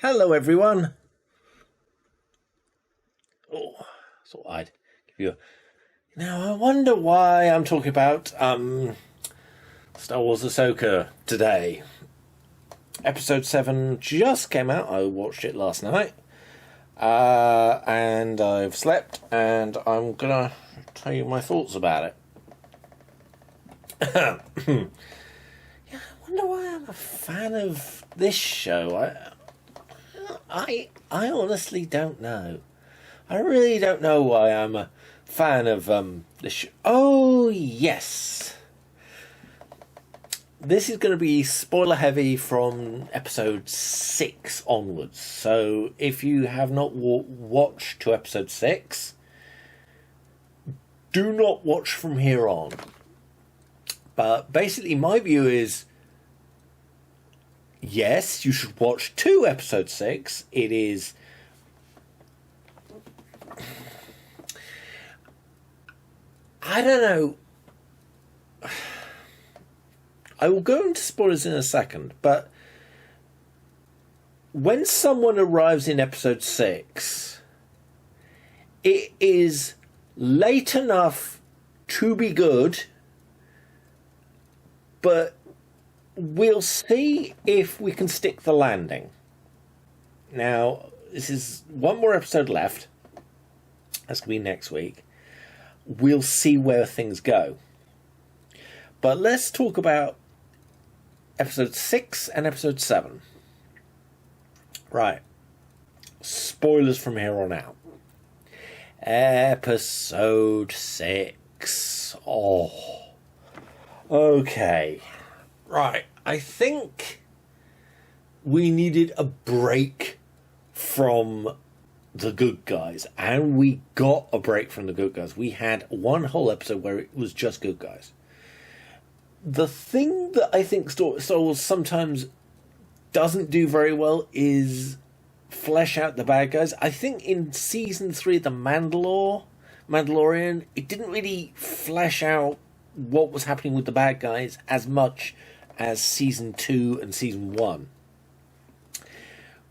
Hello, everyone. Oh, thought I'd give you a... Now, I wonder why I'm talking about Star Wars Asoka today. Episode 7 just came out. I watched it last night. And I've slept, and I'm going to tell you my thoughts about it. Yeah, I wonder why I'm a fan of this show. I honestly don't know. I really don't know why I'm a fan of this show. Oh, yes. This is going to be spoiler heavy from episode 6 onwards. So if you have not watched to episode 6, do not watch from here on. But basically my view is, yes, you should watch to episode 6. It is... I don't know. I will go into spoilers in a second, but when someone arrives in episode 6, it is late enough to be good, but we'll see if we can stick the landing. Now, this is one more episode left. That's going to be next week. We'll see where things go. But let's talk about episode 6 and episode 7. Right. Spoilers from here on out. Episode 6. Oh. Okay. Right. I think we needed a break from the good guys. And we got a break from the good guys. We had one whole episode where it was just good guys. The thing that I think Star Wars sometimes doesn't do very well is flesh out the bad guys. I think in season 3 of The Mandalorian, it didn't really flesh out what was happening with the bad guys as much as season 2 and season 1.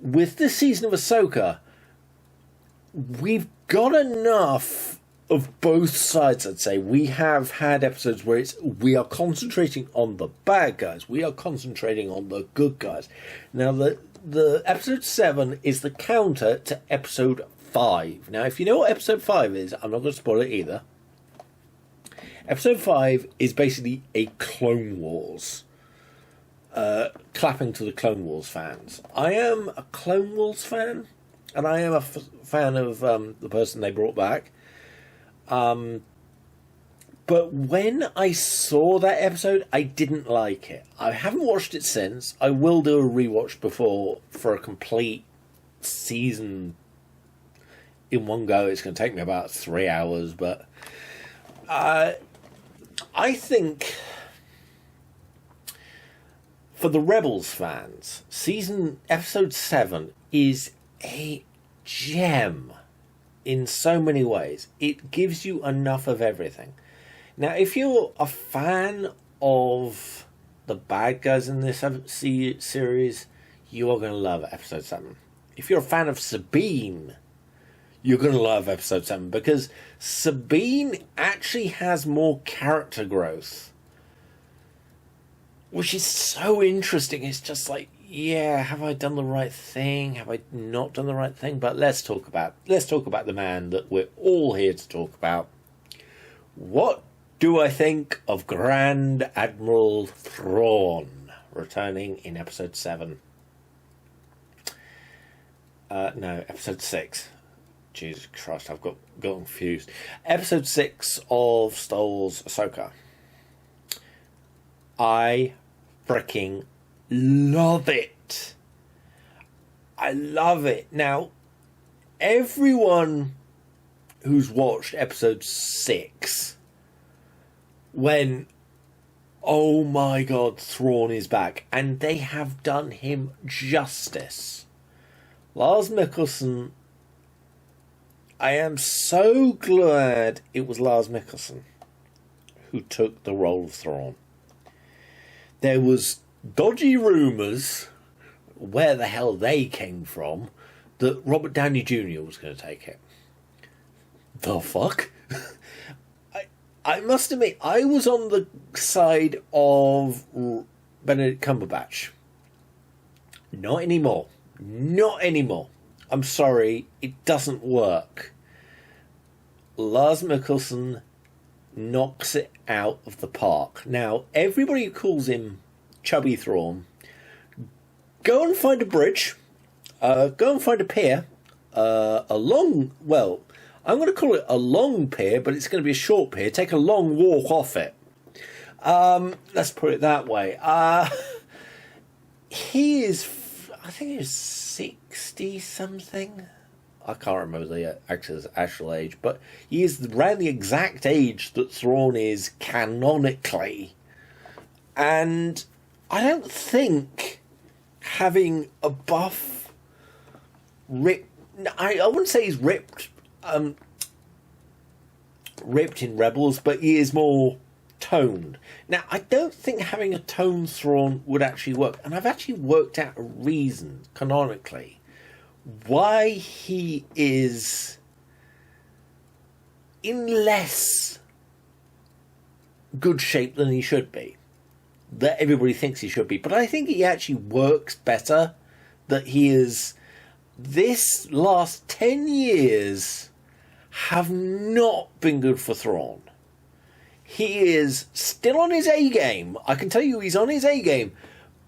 With this season of Asoka, we've got enough of both sides, I'd say. We have had episodes where we are concentrating on the bad guys. We are concentrating on the good guys. Now, the episode 7 is the counter to episode 5. Now, if you know what episode 5 is, I'm not going to spoil it either. Episode 5 is basically a Clone Wars. Clapping to the Clone Wars fans. I am a Clone Wars fan, and I am a fan of the person they brought back. But when I saw that episode, I didn't like it. I haven't watched it since. I will do a rewatch for a complete season in one go. It's going to take me about 3 hours, but I think for the Rebels fans, episode 7 is a gem. In so many ways. It gives you enough of everything. Now, if you're a fan of the bad guys in this series, you are going to love episode 7. If you're a fan of Sabine, you're going to love episode 7, because Sabine actually has more character growth, which is so interesting. It's just like, yeah, have I done the right thing? Have I not done the right thing? But let's talk about the man that we're all here to talk about. What do I think of Grand Admiral Thrawn returning in episode 7? No, episode 6. Jesus Christ, I've got confused. Episode 6 of Star Wars Asoka. I freaking love it. I love it. Now, everyone who's watched episode 6 when, oh my god, Thrawn is back, and they have done him justice. Lars Mikkelsen, I am so glad it was Lars Mikkelsen who took the role of Thrawn. There was dodgy rumours where the hell they came from, that Robert Downey Jr. was going to take it. The fuck? I must admit, I was on the side of Benedict Cumberbatch. Not anymore. Not anymore. I'm sorry, it doesn't work. Lars Mikkelsen knocks it out of the park. Now, everybody who calls him Chubby Thrawn, go and find a bridge, go and find a pier, I'm going to call it a long pier, but it's going to be a short pier. Take a long walk off it. Let's put it that way. He is, I think he's 60-something. I can't remember the actor's actual age, but he is around the exact age that Thrawn is canonically. And I don't think having a buff, ripped, I wouldn't say he's ripped in Rebels, but he is more toned. Now, I don't think having a toned Thrawn would actually work, and I've actually worked out a reason, canonically, why he is in less good shape than he should be, that everybody thinks he should be. But I think he actually works better, that he is... This last 10 years have not been good for Thrawn. He is still on his A game. I can tell you he's on his A game.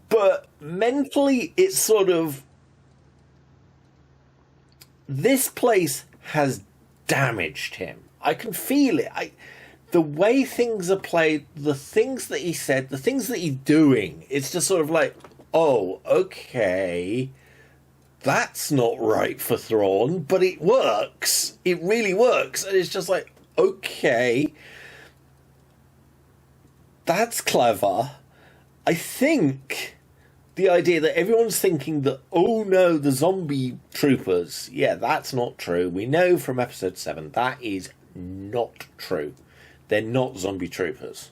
But mentally, it's sort of... This place has damaged him. I can feel it. The way things are played, the things that he said, the things that he's doing, it's just sort of like, oh, okay, that's not right for Thrawn, but it works. It really works. And it's just like, okay, that's clever. I think the idea that everyone's thinking that, oh no, the zombie troopers, yeah, that's not true. We know from episode 7 that is not true. They're not zombie troopers.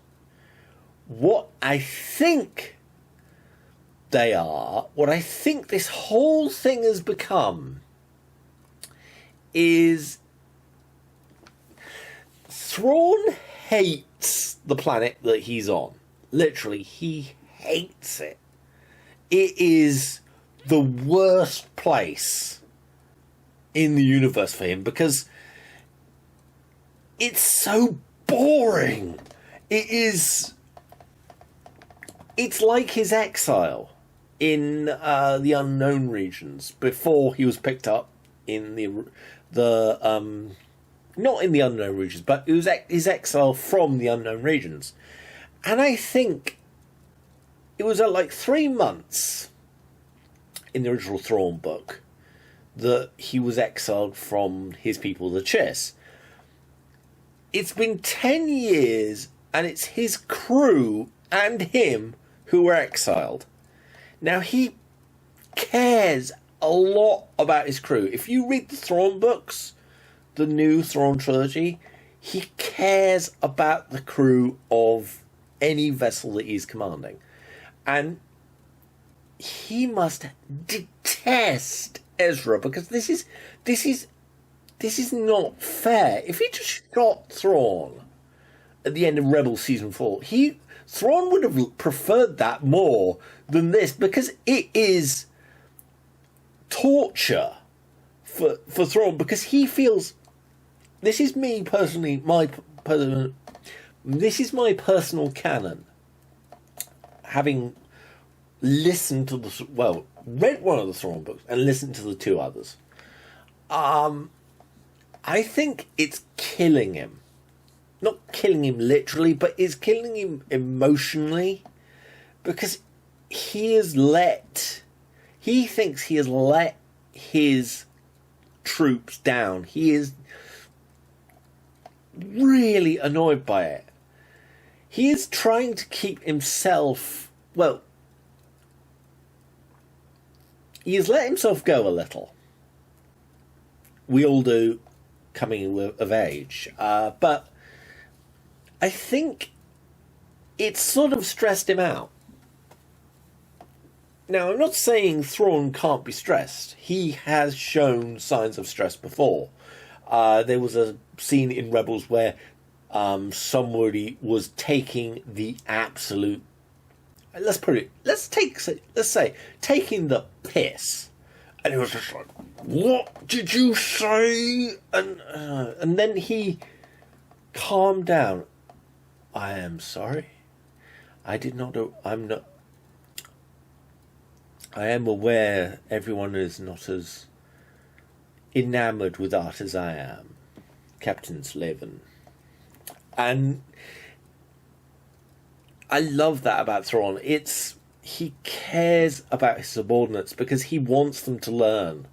What I think they are, what I think this whole thing has become, is Thrawn hates the planet that he's on. Literally, he hates it. It is the worst place in the universe for him because it's so boring. It's like his exile in the unknown regions before he was picked up in the not in the unknown regions, but it was his exile from the unknown regions. And I think it was like 3 months in the original Thrawn book that he was exiled from his people, the Chiss. It's been 10 years, and it's his crew and him who were exiled. Now, he cares a lot about his crew. If you read the Thrawn books, the new Thrawn trilogy, he cares about the crew of any vessel that he's commanding. And he must detest Ezra, because this is not fair. If he just shot Thrawn at the end of Rebels Season 4, Thrawn would have preferred that more than this, because it is torture for Thrawn, because he feels... This is me personally, this is my personal canon. Having listened to read one of the Thrawn books and listened to the 2 others. I think it's killing him. Not killing him literally, but it's killing him emotionally. Because he thinks he has let his troops down. He is really annoyed by it. He is trying to keep himself, he has let himself go a little. We all do, coming of age. But I think it's sort of stressed him out. Now, I'm not saying Thrawn can't be stressed. He has shown signs of stress before. There was a scene in Rebels where somebody was taking the absolute... Let's say, taking the piss. And he was just like, what did you say? And then he calmed down. I am sorry. I did not know. I am aware everyone is not as enamoured with art as I am. Captain Slavin. And I love that about Thrawn. He cares about his subordinates because he wants them to learn.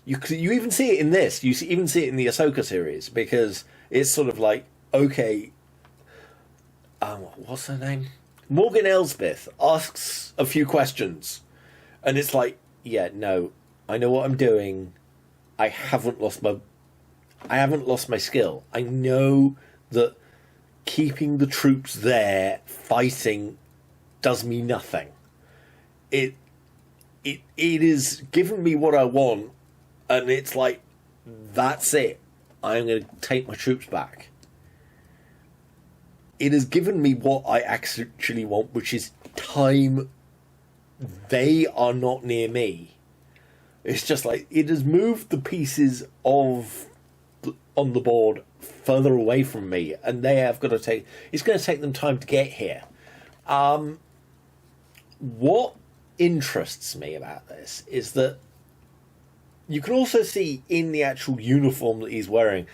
You even see it in this. Even see it in the Asoka series because it's sort of like, okay, what's her name? Morgan Elsbeth asks a few questions, and it's like, yeah, no, I know what I'm doing. I haven't lost my skill. I know that keeping the troops there fighting does me nothing. It is giving me what I want, and it's like, that's it. I'm going to take my troops back. It has given me what I actually want, which is time. They are not near me. It's just like, it has moved the pieces on the board further away from me, and it's going to take them time to get here. What interests me about this is that you can also see in the actual uniform that he's wearing,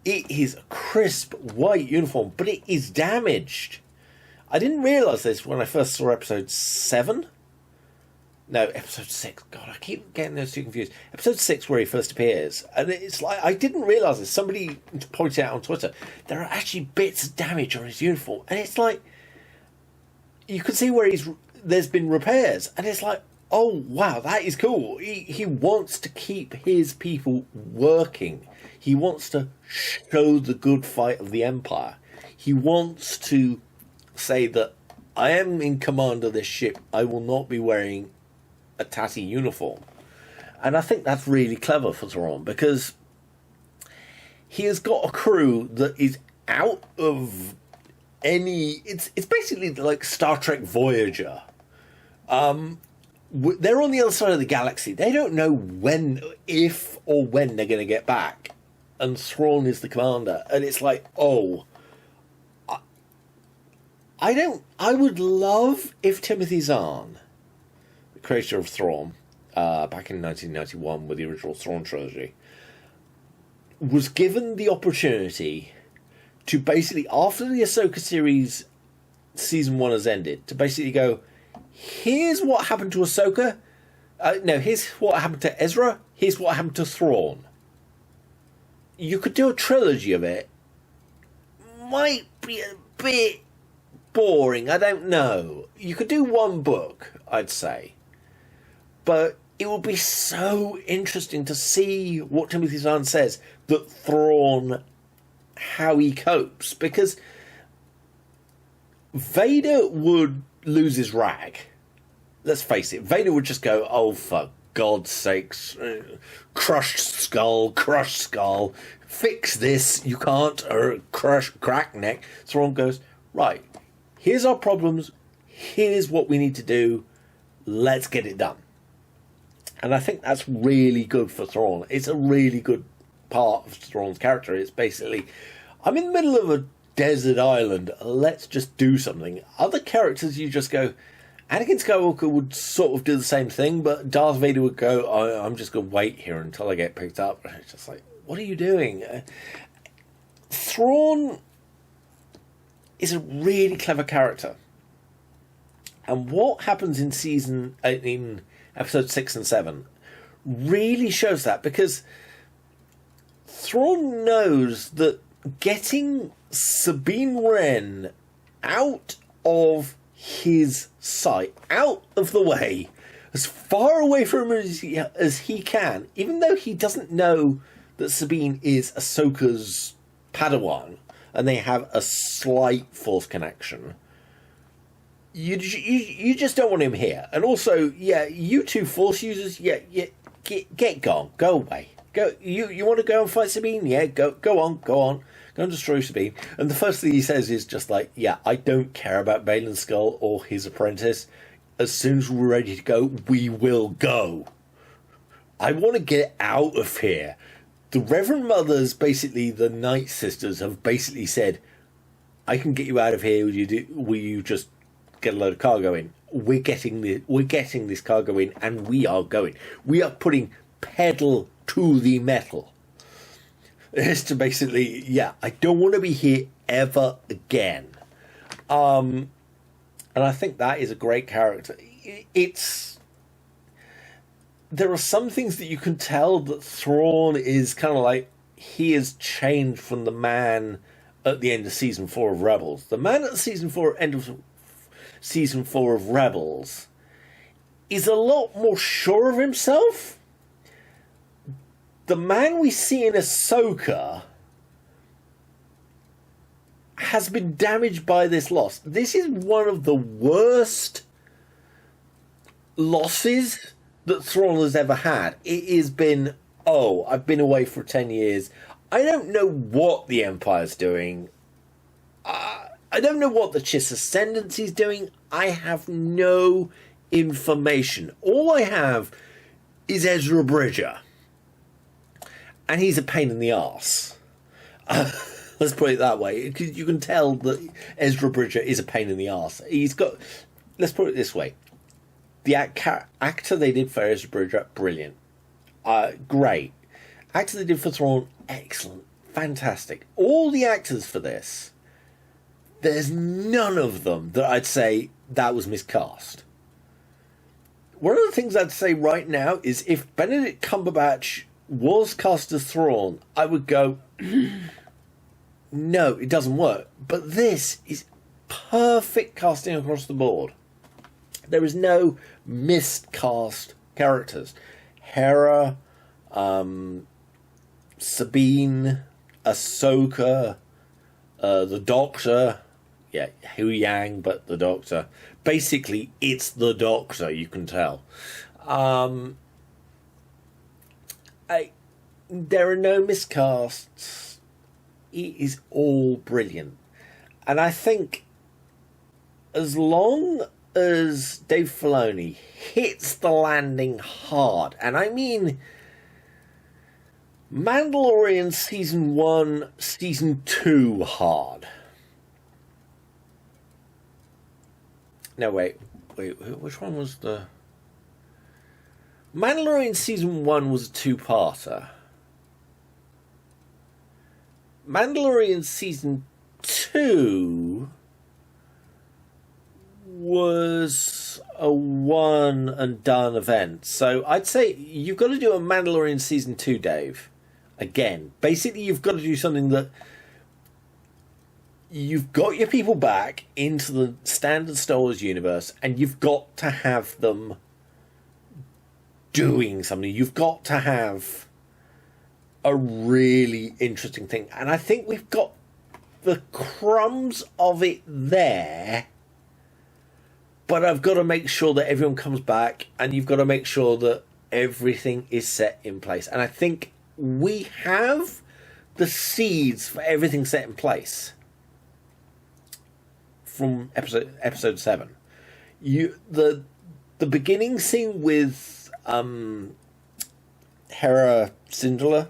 it is a crisp white uniform, but it is damaged. I didn't realise this when I first saw episode 7. No, episode 6. God, I keep getting those two confused. Episode 6, where he first appears. And it's like, I didn't realise this. Somebody pointed out on Twitter, there are actually bits of damage on his uniform. And it's like, you can see where there's been repairs. And it's like, oh, wow, that is cool. He wants to keep his people working. He wants to show the good fight of the Empire. He wants to say that I am in command of this ship. I will not be wearing a tatty uniform. And I think that's really clever for Thrawn, because he has got a crew that is out of any... It's basically like Star Trek Voyager. They're on the other side of the galaxy. They don't know if or when they're going to get back. And Thrawn is the commander. And it's like, oh... I would love if Timothy Zahn, the creator of Thrawn, back in 1991 with the original Thrawn trilogy, was given the opportunity to basically, after the Asoka series season 1 has ended, to basically go, here's what happened to Asoka. Here's what happened to Ezra. Here's what happened to Thrawn. You could do a trilogy of it. Might be a bit boring, I don't know. You could do one book, I'd say. But it would be so interesting to see what Timothy Zahn says, that Thrawn, how he copes. Because Vader would lose his rag. Let's face it, Vader would just go, oh, for God's sakes, crushed skull, fix this, you can't, or crack neck. Thrawn goes, right, here's our problems, here's what we need to do, let's get it done. And I think that's really good for Thrawn. It's a really good part of Thrawn's character. It's basically, I'm in the middle of a desert island, let's just do something. Other characters, you just go, Anakin Skywalker would sort of do the same thing, but Darth Vader would go, I'm just going to wait here until I get picked up. And it's just like, what are you doing? Thrawn is a really clever character. And what happens in episode 6 and 7 really shows that, because Thrawn knows that getting Sabine Wren out of his sight, out of the way, as far away from him as he can, even though he doesn't know that Sabine is Ahsoka's Padawan, and they have a slight Force connection, you just don't want him here. And also, yeah, you two Force users, yeah, get gone, go away, go. You want to go and fight Sabine? Yeah, go on, go and destroy Sabine. And the first thing he says is just like, yeah, I don't care about Balin Skull or his apprentice. As soon as we're ready to go, we will go. I want to get out of here. The Reverend Mothers, basically the Night Sisters, have basically said, I can get you out of here. Will you just get a load of cargo in? We're getting this cargo in, and we are going. We are putting pedal to the metal. It's to basically, yeah, I don't want to be here ever again. And I think that is a great character. There are some things that you can tell that Thrawn is kind of like, he has changed from the man at the end of season 4 of Rebels. The man at end of season 4 of Rebels is a lot more sure of himself. The man we see in Asoka has been damaged by this loss. This is one of the worst losses that Thrawn has ever had. It has been, I've been away for 10 years. I don't know what the Empire's doing. I don't know what the Chiss Ascendancy's doing. I have no information. All I have is Ezra Bridger. And he's a pain in the arse. Let's put it that way. You can tell that Ezra Bridger is a pain in the arse. Let's put it this way. The actor they did for Ezra Bridger, brilliant. Great. Actor they did for Thrawn, excellent. Fantastic. All the actors for this, there's none of them that I'd say that was miscast. One of the things I'd say right now is if Benedict Cumberbatch was cast as Thrawn, I would go, no, it doesn't work. But this is perfect casting across the board. There is no miscast characters. Hera, Sabine, Asoka, the Doctor, yeah, Hu Yang, but the Doctor. Basically, it's the Doctor, you can tell. There are no miscasts. It is all brilliant. And I think as long as Dave Filoni hits the landing hard, and I mean Mandalorian Season 1, Season 2 hard. No, wait, which one was the... Mandalorian Season 1 was a two-parter. Mandalorian Season 2 was a one and done event. So I'd say you've got to do a Mandalorian Season 2, Dave. Again, basically you've got to do something that you've got your people back into the standard Star Wars universe, and you've got to have them doing something. You've got to have a really interesting thing. And I think we've got the crumbs of it there, but I've got to make sure that everyone comes back, and you've got to make sure that everything is set in place. And I think we have the seeds for everything set in place from episode 7. The beginning scene with Hera Syndulla,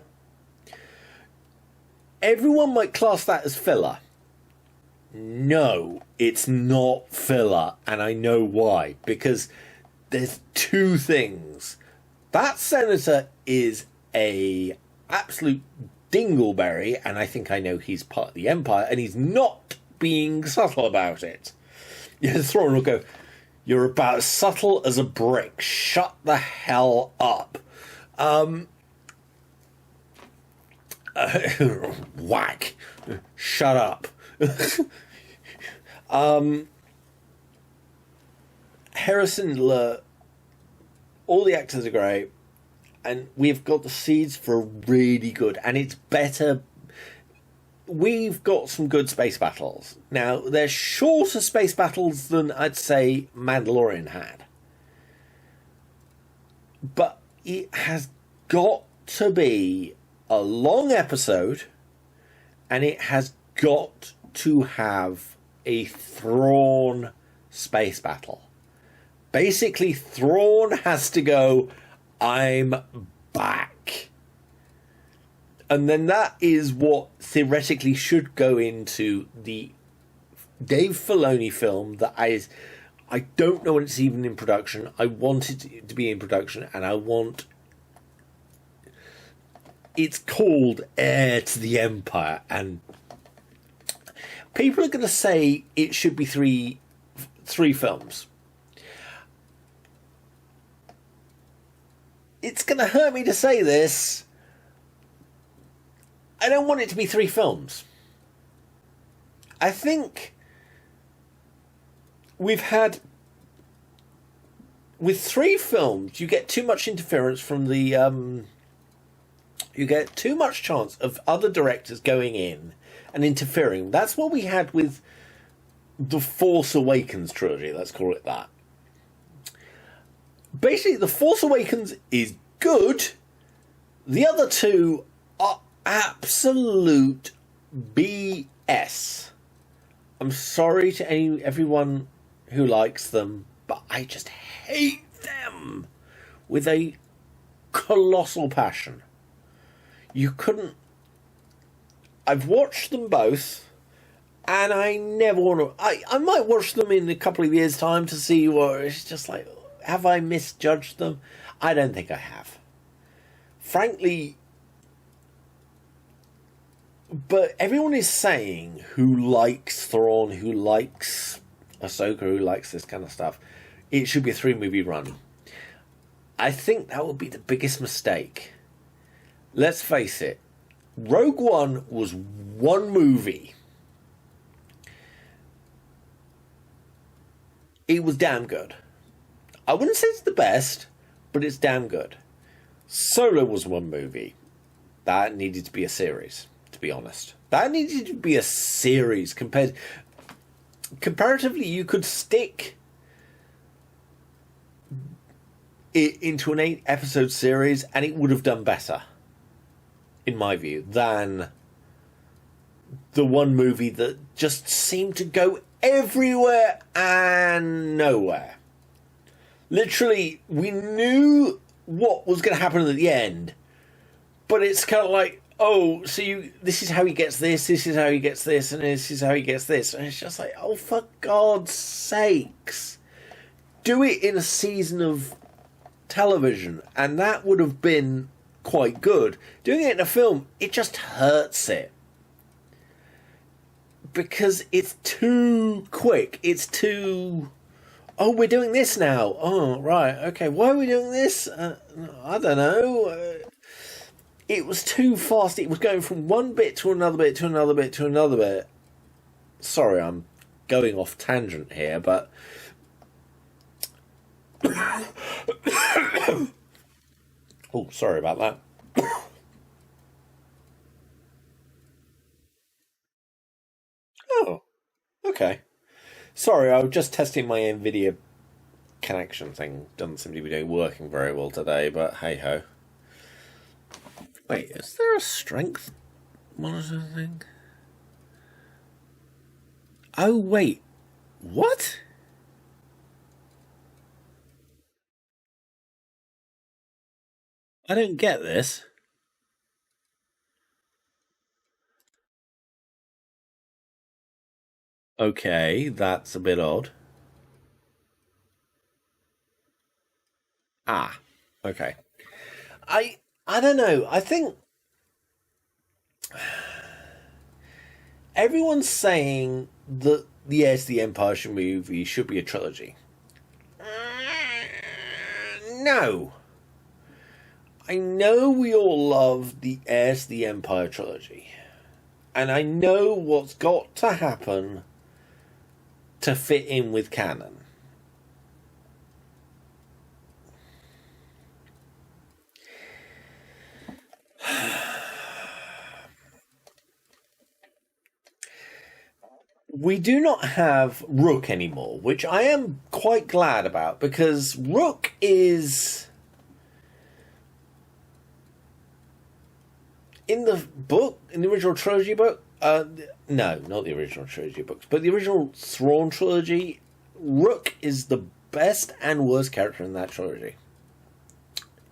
everyone might class that as filler. No, it's not filler, and I know why. Because there's two things. That senator is a absolute dingleberry, and I think I know he's part of the Empire, and he's not being subtle about it. Thrawn will go, "You're about as subtle as a brick. Shut the hell up." Whack. Shut up. Harrison, all the actors are great, and we've got the seeds for really good, and it's better. we've got some good space battles. Now, they're shorter space battles than I'd say Mandalorian had. But it has got to be a long episode, and it has got to have a Thrawn space battle. Basically, Thrawn has to go, I'm back. And then that is what theoretically should go into the Dave Filoni film that I don't know when it's even in production. I want it to be in production, and I want... It's called Heir to the Empire, and people are going to say it should be three films. It's going to hurt me to say this. I don't want it to be 3 films. I think we've had... With 3 films, you get too much interference from the... you get too much chance of other directors going in and interfering. That's what we had with the Force Awakens trilogy, let's call it that. Basically, The Force Awakens is good. The other 2 are absolute BS. I'm sorry to everyone who likes them, but I just hate them with a colossal passion. You couldn't... I've watched them both, and I never want to... I might watch them in a couple of years' time to see what... It's just like, have I misjudged them? I don't think I have. Frankly... But everyone is saying who likes Thrawn, who likes Asoka, who likes this kind of stuff, it should be a 3-movie run. I think that would be the biggest mistake. Let's face it, Rogue One was 1 movie. It was damn good. I wouldn't say it's the best, but it's damn good. Solo was 1 movie. That needed to be a series, to be honest. That needed to be a series. Comparatively, you could stick it into an 8-episode series, and it would have done better, in my view, than the 1 movie that just seemed to go everywhere and nowhere. Literally, we knew what was going to happen at the end, but it's kind of like, oh, so this is how he gets this is how he gets this, and this is how he gets this. And it's just like, oh, for God's sakes. Do it in a season of television, and that would have been quite good. Doing it in a film, it just hurts it. Because it's too quick. It's too... Oh, we're doing this now. Oh, right. Okay, why are we doing this? I don't know. It was too fast. It was going from one bit to another bit to another bit to another bit. Sorry, I'm going off tangent here, but... Oh, sorry about that. Oh, okay. Sorry, I was just testing my NVIDIA connection thing. Doesn't seem to be working very well today, but hey-ho. Wait, is there a strength monitor thing? Oh, wait. What? I don't get this. Okay, that's a bit odd. Ah, okay. I don't know. I think everyone's saying that the Heirs to the Empire movie should be a trilogy. No. I know we all love the Heirs to the Empire trilogy. And I know what's got to happen to fit in with canon. we do not have Rook anymore, which I am quite glad about, because Rook is... in the book, in the original trilogy book, no, not the original trilogy books, but the original Thrawn trilogy, Rook is the best and worst character in that trilogy.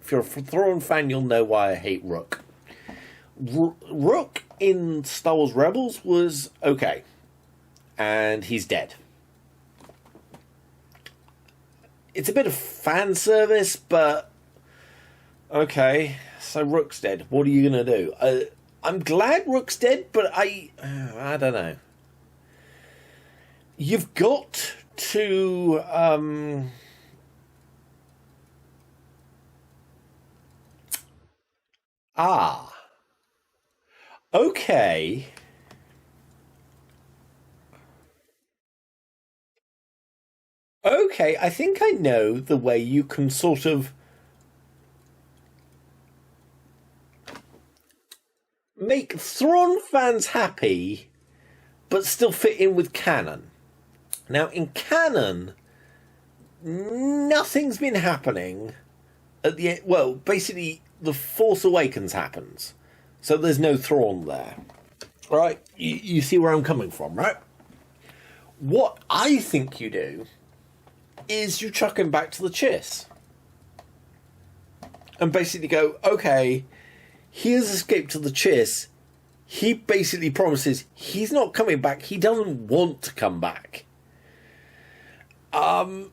If you're a Thrawn fan, you'll know why I hate Rook. Rook in Star Wars Rebels was okay, and he's dead. It's a bit of fan service, but okay. So Rook's dead. What are you gonna do? I'm glad Rook's dead, but I don't know. You've got to okay. Okay, I think I know the way you can sort of make Thrawn fans happy, but still fit in with canon. Now, in canon, nothing's been happening at the end. Well, basically, The Force Awakens happens, so there's no Thrawn there. Right? You see where I'm coming from, right? What I think you do is you chuck him back to the Chiss. And basically go, okay, he has escaped to the Chiss. He basically promises he's not coming back. He doesn't want to come back. And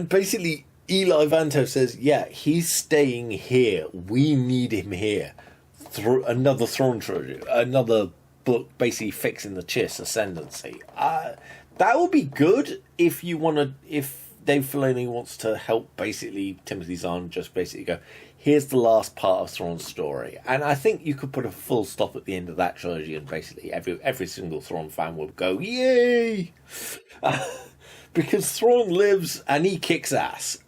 basically Eli Vanto says, yeah, he's staying here. We need him here. Through another Thrawn trilogy, another book basically fixing the Chiss ascendancy. That would be good if you want to, if Dave Filoni wants to help basically Timothy Zahn just basically go, here's the last part of Thrawn's story. And I think you could put a full stop at the end of that trilogy and basically every single Thrawn fan would go, yay! Because Thrawn lives and he kicks ass.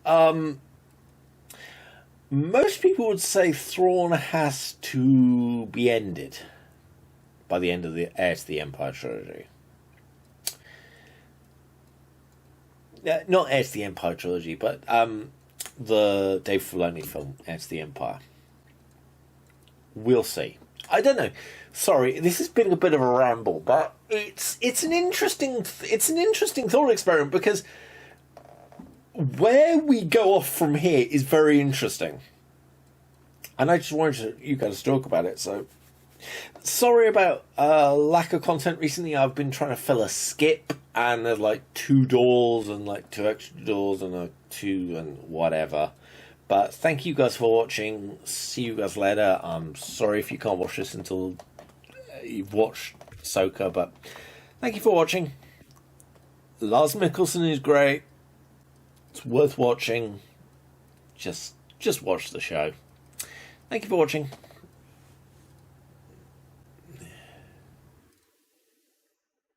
Most people would say Thrawn has to be ended by the end of the Heir to the Empire trilogy. Not Heir to the Empire trilogy, but the Dave Filoni film, Heir to the Empire. We'll see. I don't know. Sorry, this has been a bit of a ramble, but it's an interesting thought experiment, because where we go off from here is very interesting, and I just wanted you guys to talk about it. So sorry about lack of content recently. I've been trying to fill a skip, and there's like 2 doors and like 2 extra doors and a 2 and whatever. But thank you guys for watching. See you guys later. I'm sorry if you can't watch this until you've watched Asoka, but thank you for watching. Lars Mikkelsen is great. It's worth watching. Just watch the show. Thank you for watching.